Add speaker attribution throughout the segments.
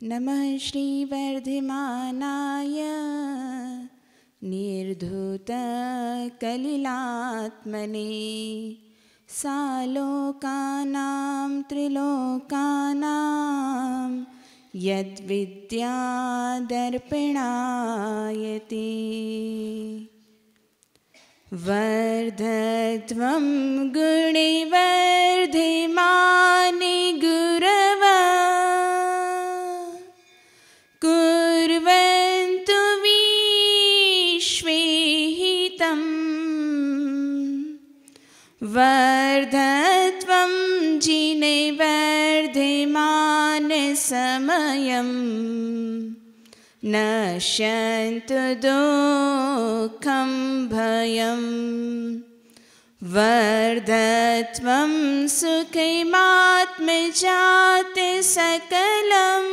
Speaker 1: नमः श्रीवर्धमानाय निर्धूतकलिलात्मने सालोकानां त्रिलोकानां यद्विद्यादर्पणायते वर्धत्वं गुणिवर्धमाने गुरव कुर्वन्तु विश्वे हितं वर्धत्वं जिनवर्धमान समयं नश्यन्तु दुःखं भयं वर्धत्वं सुखमात्मजात सकलं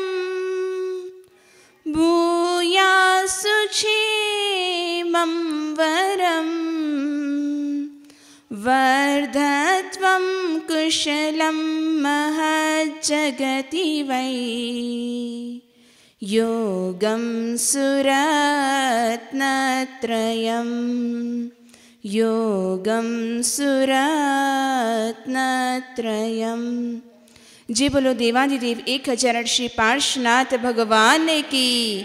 Speaker 1: भूयासु क्षेमं वरं वर्धत्वं कुशलं महज्जगति वै योगं सुरत्नत्रयम्। जी बोलो देवादिदेव 1008 श्री पार्श्वनाथ भगवान की।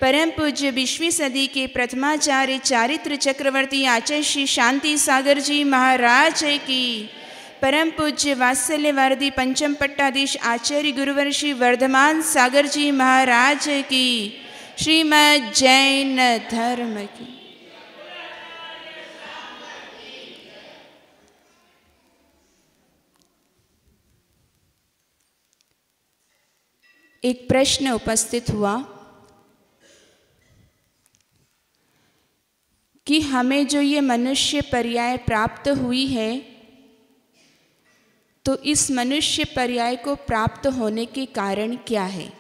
Speaker 1: परम पूज्य 20वीं सदी के प्रथमाचार्य चारित्र चक्रवर्ती आचार्य श्री शांति सागर जी महाराज की। परम पूज्य वात्सल्य वारदी पंचम पट्टाधीश आचार्य गुरुवर श्री वर्धमान सागर जी महाराज की। श्रीमद् जैन धर्म की। एक प्रश्न उपस्थित हुआ कि हमें जो ये मनुष्य पर्याय प्राप्त हुई है, तो इस मनुष्य पर्याय को प्राप्त होने के कारण क्या है?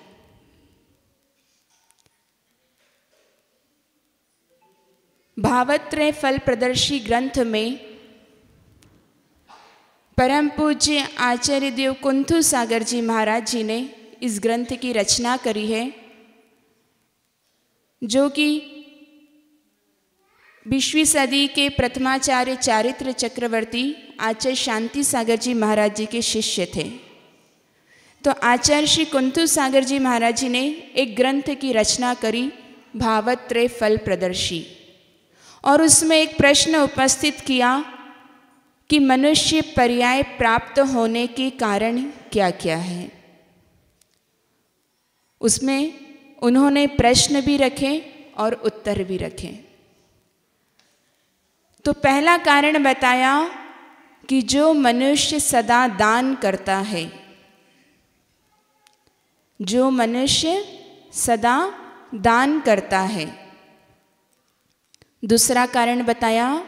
Speaker 1: भावत्रय फल प्रदर्शी ग्रंथ में परम पूज्य आचार्य देव कुंथु सागर जी महाराज जी ने इस ग्रंथ की रचना करी है, जो कि 20वीं सदी के प्रथमाचार्य चारित्र चक्रवर्ती आचार्य शांति सागर जी महाराज जी के शिष्य थे। तो आचार्य श्री कुंथु सागर जी महाराज जी ने एक ग्रंथ की रचना करी, भावत्रय फल प्रदर्शी, और उसमें एक प्रश्न उपस्थित किया कि मनुष्य पर्याय प्राप्त होने के कारण क्या क्या है। उसमें उन्होंने प्रश्न भी रखे और उत्तर भी रखे। तो पहला कारण बताया कि जो मनुष्य सदा दान करता है, जो मनुष्य सदा दान करता है। दूसरा कारण बताया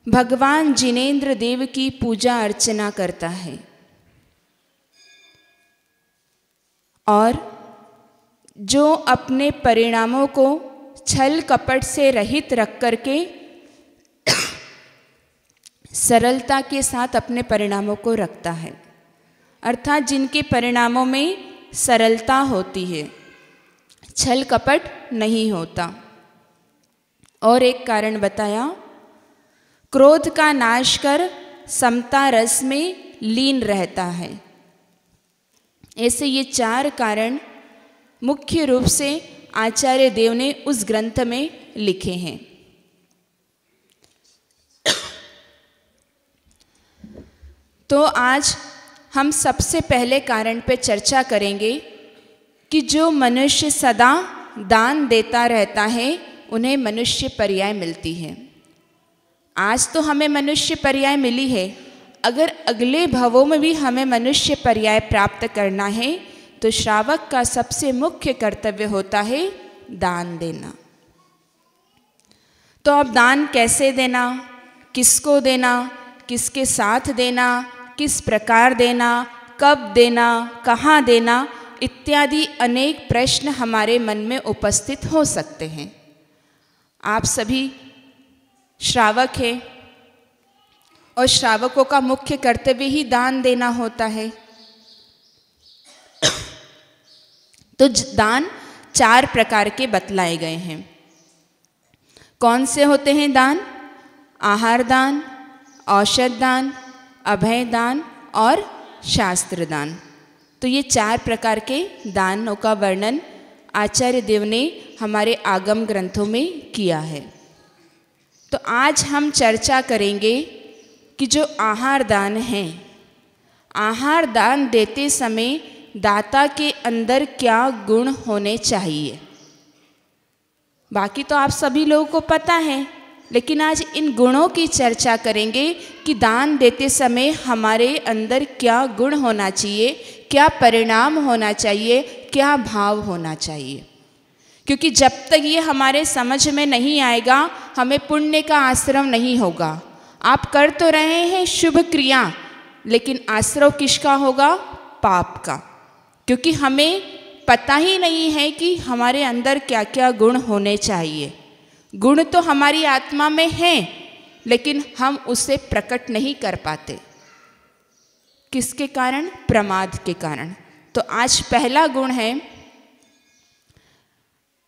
Speaker 1: भगवान जिनेंद्र देव की पूजा अर्चना करता है, और जो अपने परिणामों को छल कपट से रहित रख करके सरलता के साथ अपने परिणामों को रखता है, अर्थात जिनके परिणामों में सरलता होती है, छल कपट नहीं होता। और एक कारण बताया क्रोध का नाश कर समता रस में लीन रहता है। ऐसे ये 4 कारण मुख्य रूप से आचार्य देव ने उस ग्रंथ में लिखे हैं। तो आज हम सबसे पहले कारण पे चर्चा करेंगे कि जो मनुष्य सदा दान देता रहता है, उन्हें मनुष्य पर्याय मिलती है। आज तो हमें मनुष्य पर्याय मिली है, अगर अगले भवों में भी हमें मनुष्य पर्याय प्राप्त करना है, तो श्रावक का सबसे मुख्य कर्तव्य होता है दान देना। तो अब दान कैसे देना, किसको देना, किसके साथ देना, किस प्रकार देना, कब देना, कहाँ देना, इत्यादि अनेक प्रश्न हमारे मन में उपस्थित हो सकते हैं। आप सभी श्रावक हैं और श्रावकों का मुख्य कर्तव्य ही दान देना होता है। तो दान 4 प्रकार के बतलाए गए हैं। कौन से होते हैं दान? आहार दान, औषध दान, अभय दान और शास्त्र दान। तो ये 4 प्रकार के दानों का वर्णन आचार्य देव ने हमारे आगम ग्रंथों में किया है। तो आज हम चर्चा करेंगे कि जो आहार दान है, आहार दान देते समय दाता के अंदर क्या गुण होने चाहिए। बाकी तो आप सभी लोगों को पता है, लेकिन आज इन गुणों की चर्चा करेंगे कि दान देते समय हमारे अंदर क्या गुण होना चाहिए, क्या परिणाम होना चाहिए, क्या भाव होना चाहिए। क्योंकि जब तक ये हमारे समझ में नहीं आएगा, हमें पुण्य का आश्रव नहीं होगा। आप कर तो रहे हैं शुभ क्रिया, लेकिन आश्रव किसका होगा? पाप का। क्योंकि हमें पता ही नहीं है कि हमारे अंदर क्या क्या गुण होने चाहिए। गुण तो हमारी आत्मा में हैं, लेकिन हम उसे प्रकट नहीं कर पाते। किसके कारण? प्रमाद के कारण। तो आज पहला गुण है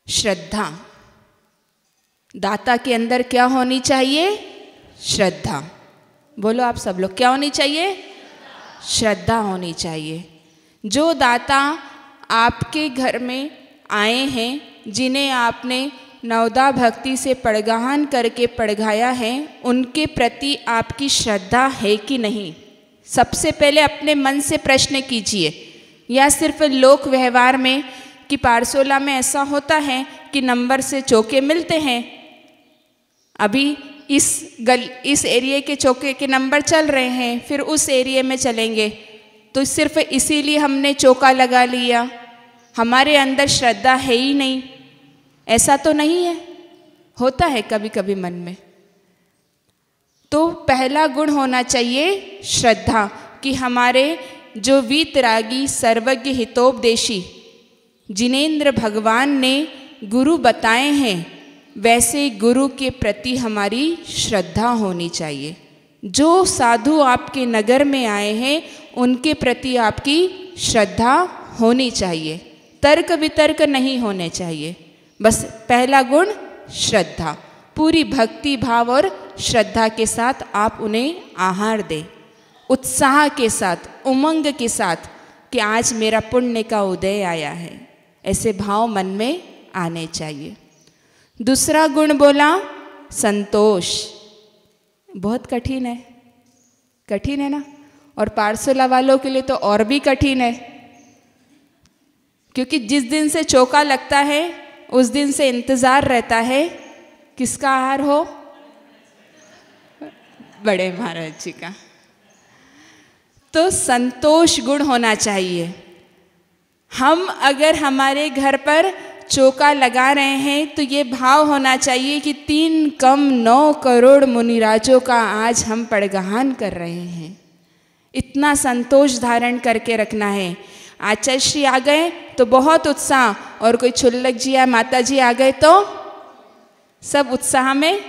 Speaker 1: श्रद्धा। दाता के अंदर क्या होनी चाहिए? श्रद्धा। बोलो आप सब लोग, क्या होनी चाहिए? श्रद्धा होनी चाहिए। जो दाता आपके घर में आए हैं, जिन्हें आपने नवदा भक्ति से पड़गाहन करके पढ़ाया है, उनके प्रति आपकी श्रद्धा है कि नहीं? सबसे पहले अपने मन से प्रश्न कीजिए। या सिर्फ लोक व्यवहार में कि पारसोला में ऐसा होता है कि नंबर से चौके मिलते हैं, अभी इस एरिया के चौके के नंबर चल रहे हैं, फिर उस एरिया में चलेंगे, तो सिर्फ इसीलिए हमने चौका लगा लिया, हमारे अंदर श्रद्धा है ही नहीं। ऐसा तो नहीं है, होता है कभी कभी मन में। तो पहला गुण होना चाहिए श्रद्धा, कि हमारे जो वीतरागी सर्वज्ञ हितोपदेशी जिनेंद्र भगवान ने गुरु बताए हैं, वैसे गुरु के प्रति हमारी श्रद्धा होनी चाहिए। जो साधु आपके नगर में आए हैं, उनके प्रति आपकी श्रद्धा होनी चाहिए। तर्क वितर्क नहीं होने चाहिए। बस पहला गुण श्रद्धा। पूरी भक्ति भाव और श्रद्धा के साथ आप उन्हें आहार दें, उत्साह के साथ, उमंग के साथ कि आज मेरा पुण्य का उदय आया है, ऐसे भाव मन में आने चाहिए। दूसरा गुण बोला संतोष। बहुत कठिन है, कठिन है ना? और पारसोला वालों के लिए तो और भी कठिन है, क्योंकि जिस दिन से चौका लगता है उस दिन से इंतजार रहता है किसका आहार हो? बड़े महाराज जी का। तो संतोष गुण होना चाहिए। हम अगर हमारे घर पर चौका लगा रहे हैं तो ये भाव होना चाहिए कि 3 कम 9 करोड़ मुनिराजों का आज हम पड़गाहन कर रहे हैं। इतना संतोष धारण करके रखना है। आचार्य श्री आ गए तो बहुत उत्साह, और कोई छुल्लक जी या माता जी आ गए तो सब उत्साह में।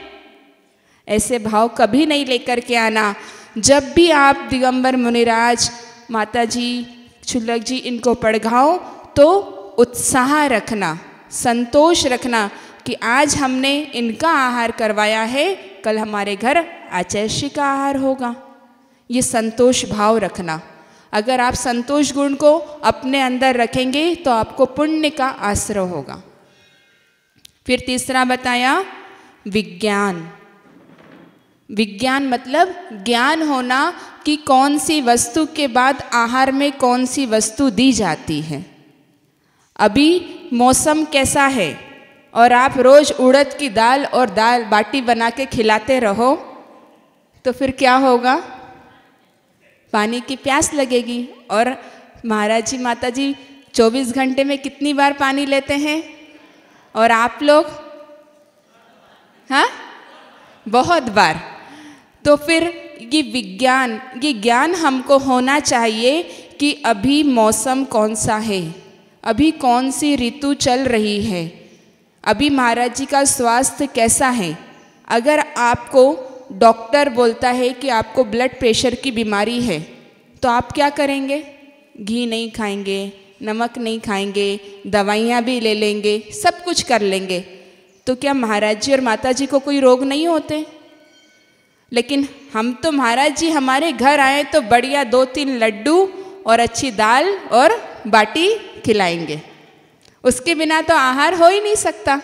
Speaker 1: ऐसे भाव कभी नहीं लेकर के आना। जब भी आप दिगंबर मुनिराज, माता जी, छुल्लक जी इनको पढ़ाओ तो उत्साह रखना, संतोष रखना कि आज हमने इनका आहार करवाया है, कल हमारे घर आचार्य श्री का आहार होगा। ये संतोष भाव रखना। अगर आप संतोष गुण को अपने अंदर रखेंगे तो आपको पुण्य का आश्रय होगा। फिर तीसरा बताया विज्ञान। विज्ञान मतलब ज्ञान होना कि कौन सी वस्तु के बाद आहार में कौन सी वस्तु दी जाती है। अभी मौसम कैसा है और आप रोज उड़द की दाल और दाल बाटी बना के खिलाते रहो तो फिर क्या होगा? पानी की प्यास लगेगी। और महाराज जी, माता जी 24 घंटे में कितनी बार पानी लेते हैं? और आप लोग? हाँ, बहुत बार। तो फिर ये विज्ञान, ये ज्ञान हमको होना चाहिए कि अभी मौसम कौन सा है, अभी कौन सी ऋतु चल रही है, अभी महाराज जी का स्वास्थ्य कैसा है। अगर आपको डॉक्टर बोलता है कि आपको ब्लड प्रेशर की बीमारी है तो आप क्या करेंगे? घी नहीं खाएंगे, नमक नहीं खाएंगे, दवाइयाँ भी ले लेंगे, सब कुछ कर लेंगे, तो क्या महाराज जी और माता जी को कोई रोग नहीं होते? लेकिन हम तो महाराज जी हमारे घर आए तो बढ़िया 2-3 लड्डू और अच्छी दाल और बाटी खिलाएंगे, उसके बिना तो आहार हो ही नहीं सकता।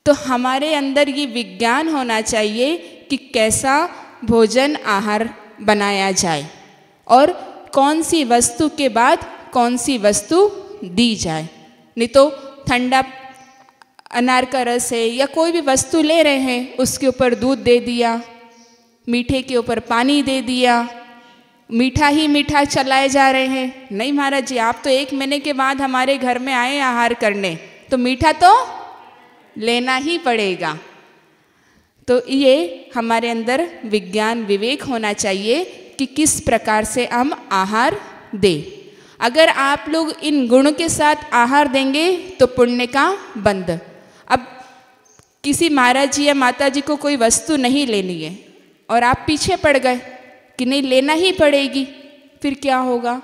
Speaker 1: तो हमारे अंदर ये विज्ञान होना चाहिए कि कैसा भोजन आहार बनाया जाए और कौन सी वस्तु के बाद कौन सी वस्तु दी जाए। नहीं तो ठंडा अनार का रस है या कोई भी वस्तु ले रहे हैं, उसके ऊपर दूध दे दिया, मीठे के ऊपर पानी दे दिया, मीठा ही मीठा चलाए जा रहे हैं। नहीं महाराज जी, आप तो 1 महीने के बाद हमारे घर में आए आहार करने, तो मीठा तो लेना ही पड़ेगा। तो ये हमारे अंदर विज्ञान विवेक होना चाहिए कि किस प्रकार से हम आहार दें। अगर आप लोग इन गुणों के साथ आहार देंगे तो पुण्य का बंध। अब किसी महाराज जी या माता जी को कोई वस्तु नहीं लेनी है और आप पीछे पड़ गए कि नहीं लेना ही पड़ेगी, फिर क्या होगा?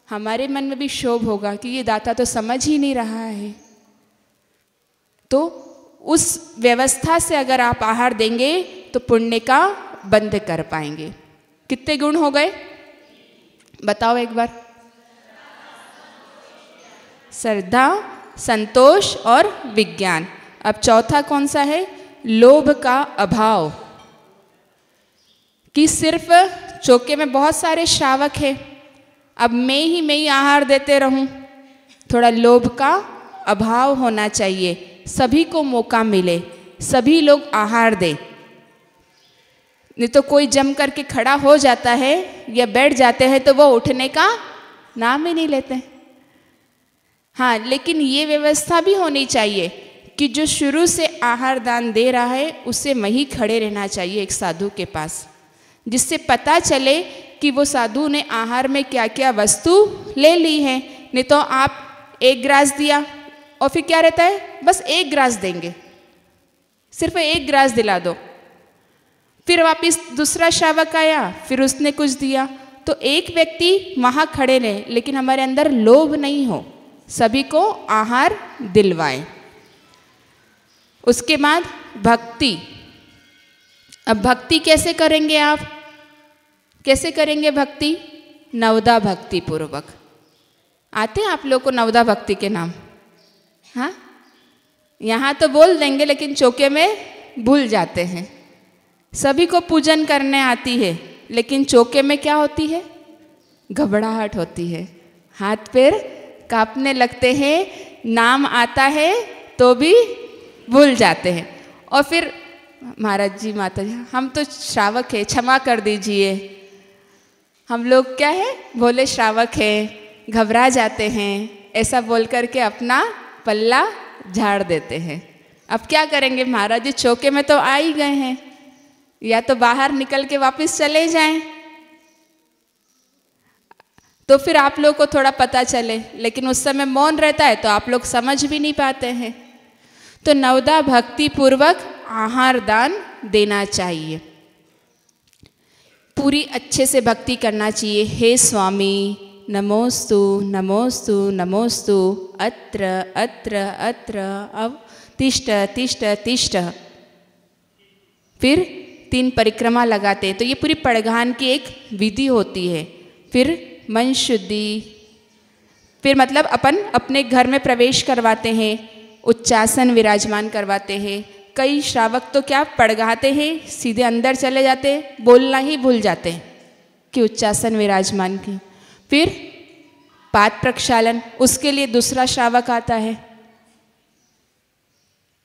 Speaker 1: हमारे मन में भी क्षोभ होगा कि ये दाता तो समझ ही नहीं रहा है। तो उस व्यवस्था से अगर आप आहार देंगे तो पुण्य का बंध कर पाएंगे। कितने गुण हो गए बताओ एक बार? श्रद्धा, संतोष और विज्ञान। अब चौथा कौन सा है? लोभ का अभाव। कि सिर्फ चौके में बहुत सारे श्रावक हैं, अब मैं ही आहार देते रहूं। थोड़ा लोभ का अभाव होना चाहिए, सभी को मौका मिले, सभी लोग आहार दें। नहीं तो कोई जम करके खड़ा हो जाता है या बैठ जाते हैं तो वो उठने का नाम ही नहीं लेते। हाँ, लेकिन ये व्यवस्था भी होनी चाहिए कि जो शुरू से आहार दान दे रहा है उसे वहीं खड़े रहना चाहिए एक साधु के पास, जिससे पता चले कि वो साधु ने आहार में क्या क्या वस्तु ले ली है। नहीं तो आप 1 ग्रास दिया और फिर क्या रहता है, बस 1 ग्रास देंगे, सिर्फ 1 ग्रास दिला दो, फिर वापिस दूसरा श्रावक आया फिर उसने कुछ दिया। तो एक व्यक्ति वहाँ खड़े रहे लेकिन हमारे अंदर लोभ नहीं हो, सभी को आहार दिलवाए। उसके बाद भक्ति। अब भक्ति कैसे करेंगे आप? कैसे करेंगे भक्ति? नवदा भक्ति पूर्वक। आते हैं आप लोग को नवदा भक्ति के नाम? हाँ, यहाँ तो बोल देंगे लेकिन चौके में भूल जाते हैं। सभी को पूजन करने आती है लेकिन चौके में क्या होती है? घबराहट होती है, हाथ पैर कांपने लगते हैं, नाम आता है तो भी भूल जाते हैं। और फिर महाराज जी माता जी हम तो श्रावक है, क्षमा कर दीजिए, हम लोग क्या है भोले श्रावक है, घबरा जाते हैं, ऐसा बोल करके अपना पल्ला झाड़ देते हैं। अब क्या करेंगे महाराज जी, चौके में तो आ ही गए हैं, या तो बाहर निकल के वापस चले जाएं तो फिर आप लोग को थोड़ा पता चले, लेकिन उस समय मौन रहता है तो आप लोग समझ भी नहीं पाते हैं। तो नवदा भक्ति पूर्वक आहार दान देना चाहिए, पूरी अच्छे से भक्ति करना चाहिए। हे स्वामी नमोस्तु नमोस्तु नमोस्तु, अत्र अत्र अत्र, अब तिष्ठ तिष्ठ तिष्ठ। फिर 3 परिक्रमा लगाते हैं। तो ये पूरी पड़घान की एक विधि होती है। फिर मन शुद्धि, फिर मतलब अपन अपने घर में प्रवेश करवाते हैं, उच्चासन विराजमान करवाते हैं। कई श्रावक तो क्या पड़गाते हैं, सीधे अंदर चले जाते हैं, बोलना ही भूल जाते हैं कि उच्चासन विराजमान की। फिर पाद प्रक्षालन, उसके लिए दूसरा श्रावक आता है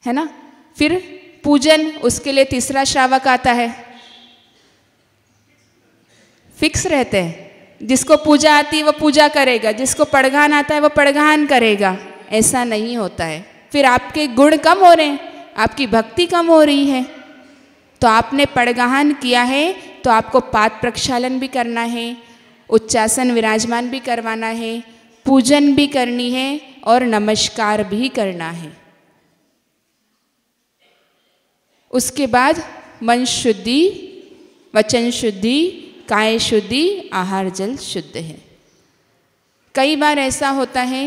Speaker 1: ना। फिर पूजन, उसके लिए तीसरा श्रावक आता है। फिक्स रहते हैं, जिसको पूजा आती है वो पूजा करेगा, जिसको पड़गान आता है वो पड़गान करेगा। ऐसा नहीं होता है। फिर आपके गुण कम हो रहे हैं, आपकी भक्ति कम हो रही है। तो आपने पड़गान किया है तो आपको पाद प्रक्षालन भी करना है, उच्चासन विराजमान भी करवाना है, पूजन भी करनी है और नमस्कार भी करना है। उसके बाद मन शुद्धि, वचन शुद्धि, काय शुद्धि, आहार जल शुद्ध है। कई बार ऐसा होता है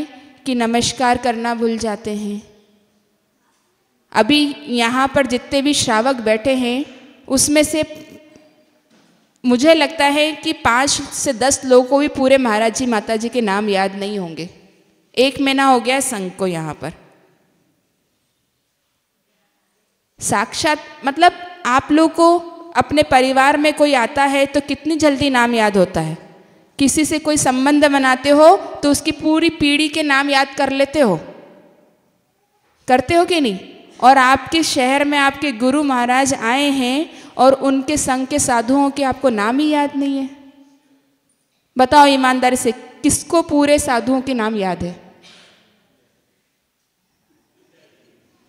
Speaker 1: कि नमस्कार करना भूल जाते हैं। अभी यहाँ पर जितने भी श्रावक बैठे हैं उसमें से मुझे लगता है कि 5 से 10 लोगों को भी पूरे महाराज जी माता जी के नाम याद नहीं होंगे। एक महीना हो गया संघ को यहाँ पर। साक्षात मतलब आप लोग को अपने परिवार में कोई आता है तो कितनी जल्दी नाम याद होता है। किसी से कोई संबंध बनाते हो तो उसकी पूरी पीढ़ी के नाम याद कर लेते हो, करते हो कि नहीं। और आपके शहर में आपके गुरु महाराज आए हैं और उनके संग के साधुओं के आपको नाम ही याद नहीं है। बताओ ईमानदारी से, किसको पूरे साधुओं के नाम याद है?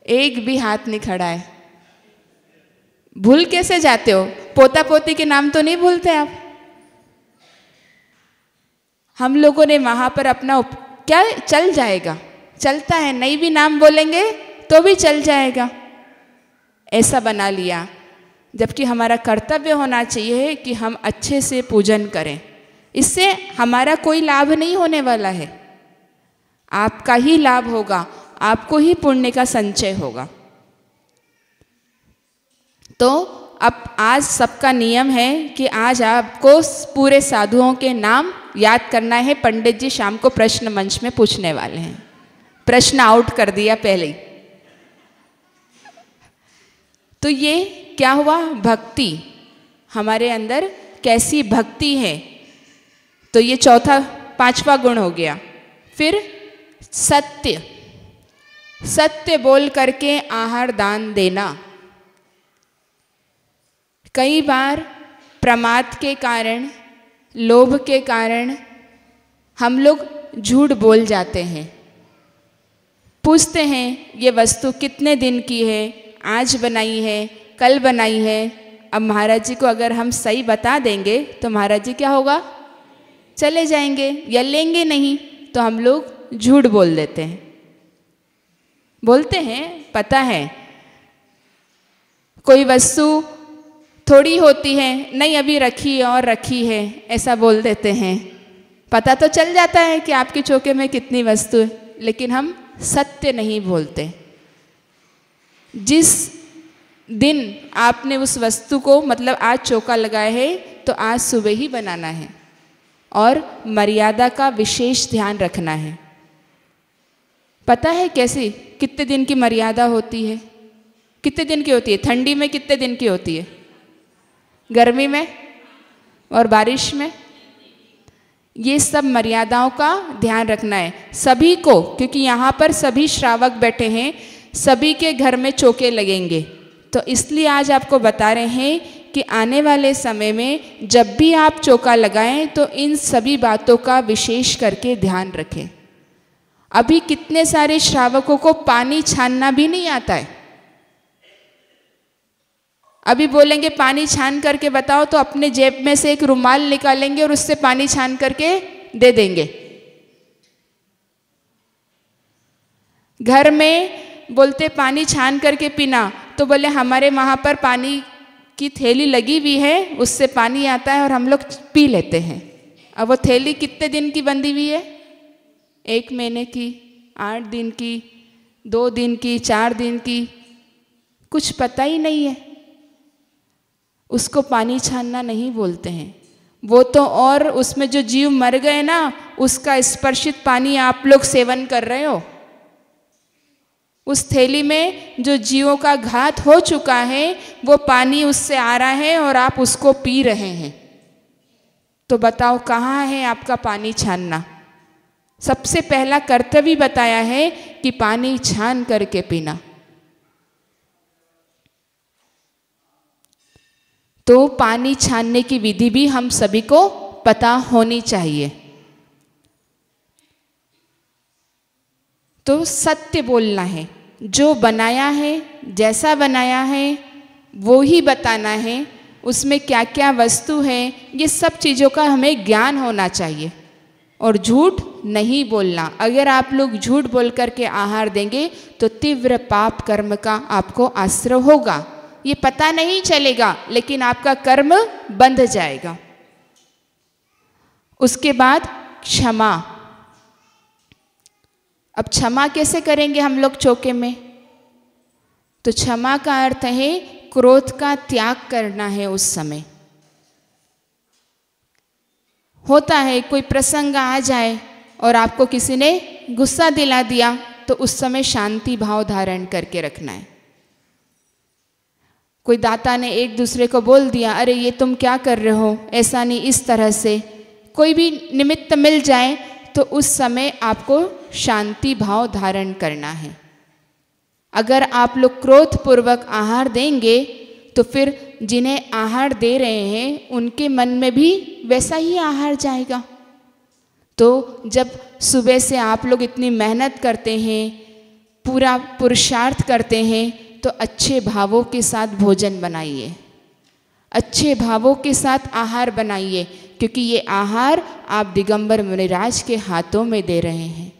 Speaker 1: एक भी हाथ नहीं खड़ा है। भूल कैसे जाते हो? पोता पोती के नाम तो नहीं भूलते आप? हम लोगों ने वहां पर अपना क्या चल जाएगा, चलता है, नहीं भी नाम बोलेंगे तो भी चल जाएगा, ऐसा बना लिया। जबकि हमारा कर्तव्य होना चाहिए कि हम अच्छे से पूजन करें। इससे हमारा कोई लाभ नहीं होने वाला है, आपका ही लाभ होगा, आपको ही पुण्य का संचय होगा। तो अब आज सबका नियम है कि आज आपको पूरे साधुओं के नाम याद करना है। पंडित जी शाम को प्रश्न मंच में पूछने वाले हैं। प्रश्न आउट कर दिया पहले ही। तो ये क्या हुआ? भक्ति, हमारे अंदर कैसी भक्ति है, तो ये चौथा 5वां गुण हो गया। फिर सत्य, सत्य बोल करके आहार दान देना। कई बार प्रमाद के कारण, लोभ के कारण हम लोग झूठ बोल जाते हैं। पूछते हैं ये वस्तु कितने दिन की है, आज बनाई है, कल बनाई है। अब महाराज जी को अगर हम सही बता देंगे तो महाराज जी क्या होगा? चले जाएंगे या लेंगे नहीं, तो हम लोग झूठ बोल देते हैं। बोलते हैं पता है कोई वस्तु थोड़ी होती है, नहीं अभी रखी और रखी है, ऐसा बोल देते हैं। पता तो चल जाता है कि आपके चौके में कितनी वस्तु है, लेकिन हम सत्य नहीं बोलते। जिस दिन आपने उस वस्तु को मतलब आज चौका लगाया है तो आज सुबह ही बनाना है और मर्यादा का विशेष ध्यान रखना है। पता है कैसी, कितने दिन की मर्यादा होती है? कितने दिन की होती है? ठंडी में कितने दिन की होती है? गर्मी में और बारिश में? ये सब मर्यादाओं का ध्यान रखना है सभी को, क्योंकि यहाँ पर सभी श्रावक बैठे हैं, सभी के घर में चौके लगेंगे। तो इसलिए आज आपको बता रहे हैं कि आने वाले समय में जब भी आप चौका लगाएं तो इन सभी बातों का विशेष करके ध्यान रखें। अभी कितने सारे श्रावकों को पानी छानना भी नहीं आता है। अभी बोलेंगे पानी छान करके बताओ, तो अपने जेब में से एक रुमाल निकालेंगे और उससे पानी छान करके दे देंगे। घर में बोलते पानी छान करके पीना, तो बोले हमारे वहाँ पर पानी की थैली लगी हुई है, उससे पानी आता है और हम लोग पी लेते हैं। अब वो थैली कितने दिन की बंधी हुई है? 1 महीने की, 8 दिन की, 2 दिन की, 4 दिन की, कुछ पता ही नहीं है। उसको पानी छानना नहीं बोलते हैं। वो तो और उसमें जो जीव मर गए ना, उसका स्पर्शित पानी आप लोग सेवन कर रहे हो। उस थैली में जो जीवों का घात हो चुका है वो पानी उससे आ रहा है और आप उसको पी रहे हैं। तो बताओ कहाँ है आपका पानी छानना? सबसे पहला कर्तव्य बताया है कि पानी छान करके पीना। तो पानी छानने की विधि भी हम सभी को पता होनी चाहिए। तो सत्य बोलना है, जो बनाया है, जैसा बनाया है वो ही बताना है। उसमें क्या क्या वस्तु है, ये सब चीज़ों का हमें ज्ञान होना चाहिए। और झूठ नहीं बोलना। अगर आप लोग झूठ बोल करके आहार देंगे तो तीव्र पाप कर्म का आपको आश्रय होगा। ये पता नहीं चलेगा, लेकिन आपका कर्म बंध जाएगा। उसके बाद क्षमा, अब क्षमा कैसे करेंगे हम लोग चौके में? तो क्षमा का अर्थ है क्रोध का त्याग करना है। उस समय होता है कोई प्रसंग आ जाए और आपको किसी ने गुस्सा दिला दिया, तो उस समय शांति भाव धारण करके रखना है। कोई दाता ने एक दूसरे को बोल दिया, अरे ये तुम क्या कर रहे हो, ऐसा नहीं, इस तरह से कोई भी निमित्त मिल जाए तो उस समय आपको शांति भाव धारण करना है। अगर आप लोग क्रोधपूर्वक आहार देंगे तो फिर जिन्हें आहार दे रहे हैं उनके मन में भी वैसा ही आहार जाएगा। तो जब सुबह से आप लोग इतनी मेहनत करते हैं, पूरा पुरुषार्थ करते हैं, तो अच्छे भावों के साथ भोजन बनाइए, अच्छे भावों के साथ आहार बनाइए, क्योंकि ये आहार आप दिगंबर मुनिराज के हाथों में दे रहे हैं।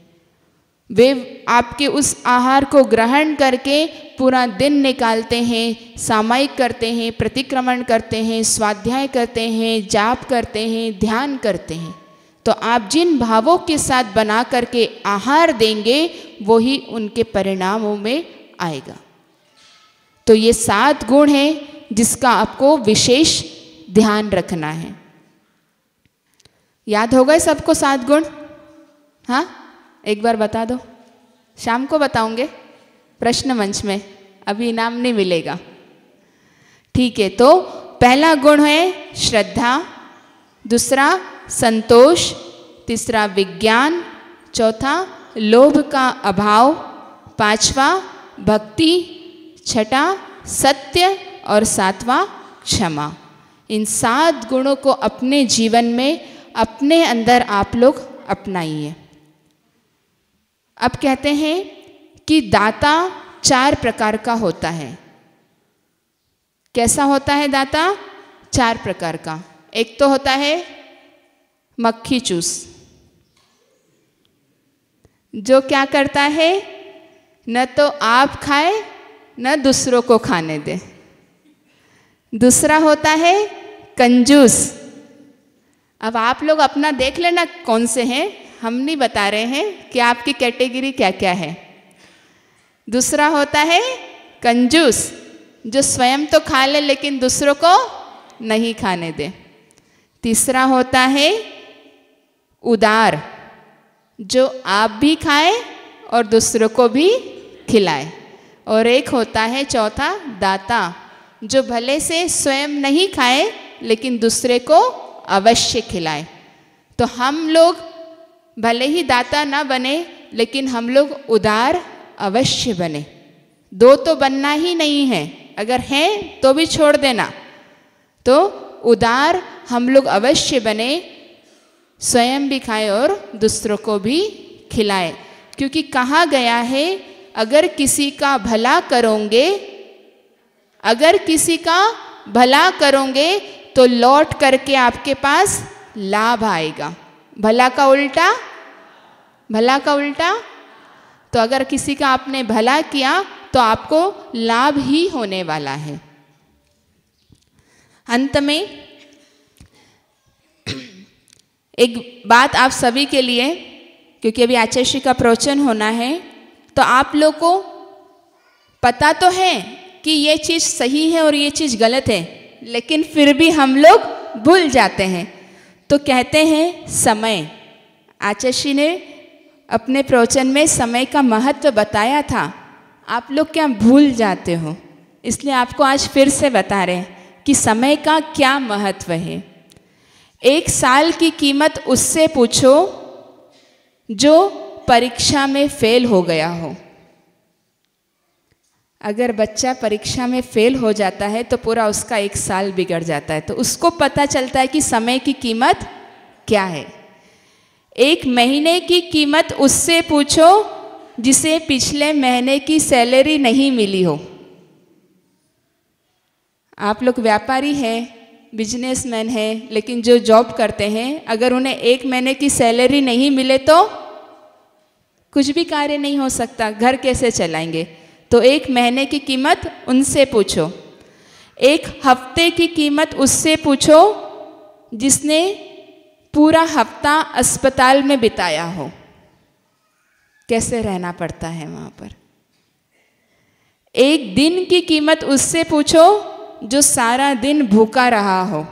Speaker 1: वे आपके उस आहार को ग्रहण करके पूरा दिन निकालते हैं, सामायिक करते हैं, प्रतिक्रमण करते हैं, स्वाध्याय करते हैं, जाप करते हैं, ध्यान करते हैं। तो आप जिन भावों के साथ बना करके आहार देंगे वही उनके परिणामों में आएगा। तो ये 7 गुण हैं जिसका आपको विशेष ध्यान रखना है। याद हो गए सबको 7 गुण? हाँ, एक बार बता दो। शाम को बताऊंगे प्रश्न मंच में, अभी इनाम नहीं मिलेगा। ठीक है, तो पहला गुण है श्रद्धा, दूसरा संतोष, तीसरा विज्ञान, चौथा लोभ का अभाव, पांचवा भक्ति, छठा सत्य और सातवां क्षमा। इन 7 गुणों को अपने जीवन में अपने अंदर आप लोग अपनाइए। अब कहते हैं कि दाता 4 प्रकार का होता है। कैसा होता है दाता? 4 प्रकार का। एक तो होता है मक्खी चूस, जो क्या करता है, न तो आप खाए न दूसरों को खाने दे। दूसरा होता है कंजूस। अब आप लोग अपना देख लेना कौन से हैं, हम नहीं बता रहे हैं कि आपकी कैटेगरी क्या क्या है। दूसरा होता है कंजूस, जो स्वयं तो खा ले लेकिन दूसरों को नहीं खाने दे। तीसरा होता है उदार, जो आप भी खाए और दूसरों को भी खिलाए। और एक होता है चौथा दाता, जो भले से स्वयं नहीं खाए लेकिन दूसरे को अवश्य खिलाए। तो हम लोग भले ही दाता ना बने लेकिन हम लोग उदार अवश्य बने। 2 तो बनना ही नहीं है, अगर हैं तो भी छोड़ देना। तो उदार हम लोग अवश्य बने, स्वयं भी खाए और दूसरों को भी खिलाए। क्योंकि कहा गया है अगर किसी का भला करोगे, अगर किसी का भला करोगे तो लौट करके आपके पास लाभ आएगा। भला का उल्टा, भला का उल्टा। तो अगर किसी का आपने भला किया तो आपको लाभ ही होने वाला है। अंत में एक बात आप सभी के लिए, क्योंकि अभी आचार्य श्री का प्रवचन होना है, तो आप लोग को पता तो है कि ये चीज़ सही है और ये चीज़ गलत है, लेकिन फिर भी हम लोग भूल जाते हैं। तो कहते हैं समय, आचार्य श्री ने अपने प्रवचन में समय का महत्व बताया था, आप लोग क्या भूल जाते हो? इसलिए आपको आज फिर से बता रहे हैं कि समय का क्या महत्व है। 1 साल की कीमत उससे पूछो जो परीक्षा में फेल हो गया हो। अगर बच्चा परीक्षा में फेल हो जाता है तो पूरा उसका 1 साल बिगड़ जाता है। तो उसको पता चलता है कि समय की कीमत क्या है। 1 महीने की कीमत उससे पूछो जिसे पिछले महीने की सैलरी नहीं मिली हो। आप लोग व्यापारी हैं, बिजनेसमैन हैं, लेकिन जो जॉब करते हैं अगर उन्हें 1 महीने की सैलरी नहीं मिले तो कुछ भी कार्य नहीं हो सकता, घर कैसे चलाएंगे। तो 1 महीने की कीमत उनसे पूछो। 1 हफ्ते की कीमत उससे पूछो जिसने पूरा हफ्ता अस्पताल में बिताया हो। कैसे रहना पड़ता है वहाँ पर। एक दिन की कीमत उससे पूछो जो सारा दिन भूखा रहा हो,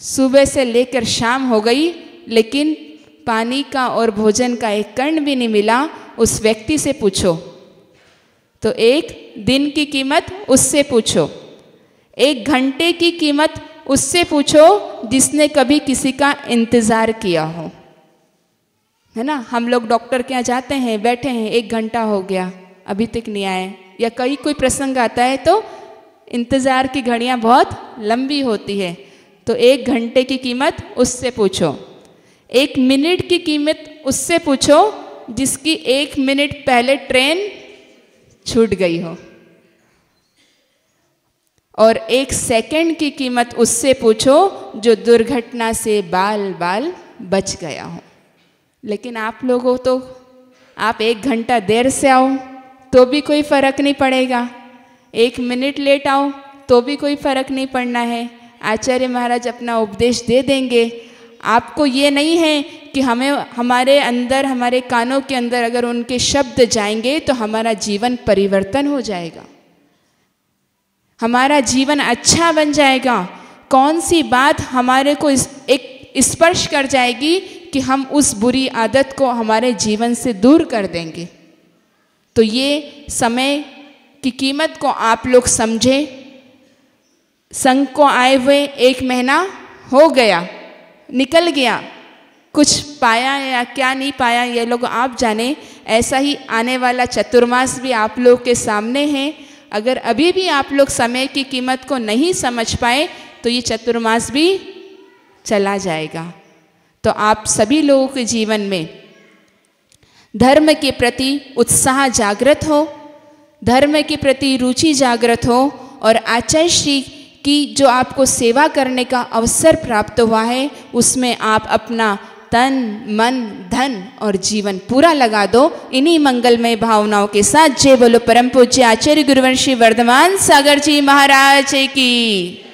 Speaker 1: सुबह से लेकर शाम हो गई लेकिन पानी का और भोजन का एक कण भी नहीं मिला, उस व्यक्ति से पूछो। तो एक दिन की कीमत उससे पूछो, एक घंटे की कीमत उससे पूछो जिसने कभी किसी का इंतज़ार किया हो, है ना। हम लोग डॉक्टर के यहाँ जाते हैं, बैठे हैं, 1 घंटा हो गया अभी तक नहीं आए, या कोई प्रसंग आता है तो इंतज़ार की घड़ियाँ बहुत लंबी होती है। तो 1 घंटे की कीमत उससे पूछो, 1 मिनट की कीमत उससे पूछो जिसकी 1 मिनट पहले ट्रेन छूट गई हो, और 1 सेकंड की कीमत उससे पूछो जो दुर्घटना से बाल बाल बच गया हो। लेकिन आप लोगों तो आप 1 घंटा देर से आओ तो भी कोई फ़र्क नहीं पड़ेगा, 1 मिनट लेट आओ तो भी कोई फ़र्क नहीं पड़ना है। आचार्य महाराज अपना उपदेश दे देंगे। आपको ये नहीं है कि हमें हमारे अंदर, हमारे कानों के अंदर अगर उनके शब्द जाएंगे तो हमारा जीवन परिवर्तन हो जाएगा, हमारा जीवन अच्छा बन जाएगा। कौन सी बात हमारे को एक स्पर्श कर जाएगी कि हम उस बुरी आदत को हमारे जीवन से दूर कर देंगे। तो ये समय की कीमत को आप लोग समझे। संघ को आए हुए 1 महीना हो गया, निकल गया, कुछ पाया या क्या नहीं पाया ये लोग आप जाने। ऐसा ही आने वाला चतुर्मास भी आप लोग के सामने है। अगर अभी भी आप लोग समय की कीमत को नहीं समझ पाए तो ये चतुर्मास भी चला जाएगा। तो आप सभी लोगों के जीवन में धर्म के प्रति उत्साह जागृत हो, धर्म के प्रति रुचि जागृत हो, और आचार्य श्री की जो आपको सेवा करने का अवसर प्राप्त हुआ है उसमें आप अपना तन मन धन और जीवन पूरा लगा दो। इन्हीं मंगलमय भावनाओं के साथ जय बोलो परम पूज्य आचार्य गुरुवंशी वर्धमान सागर जी महाराज की।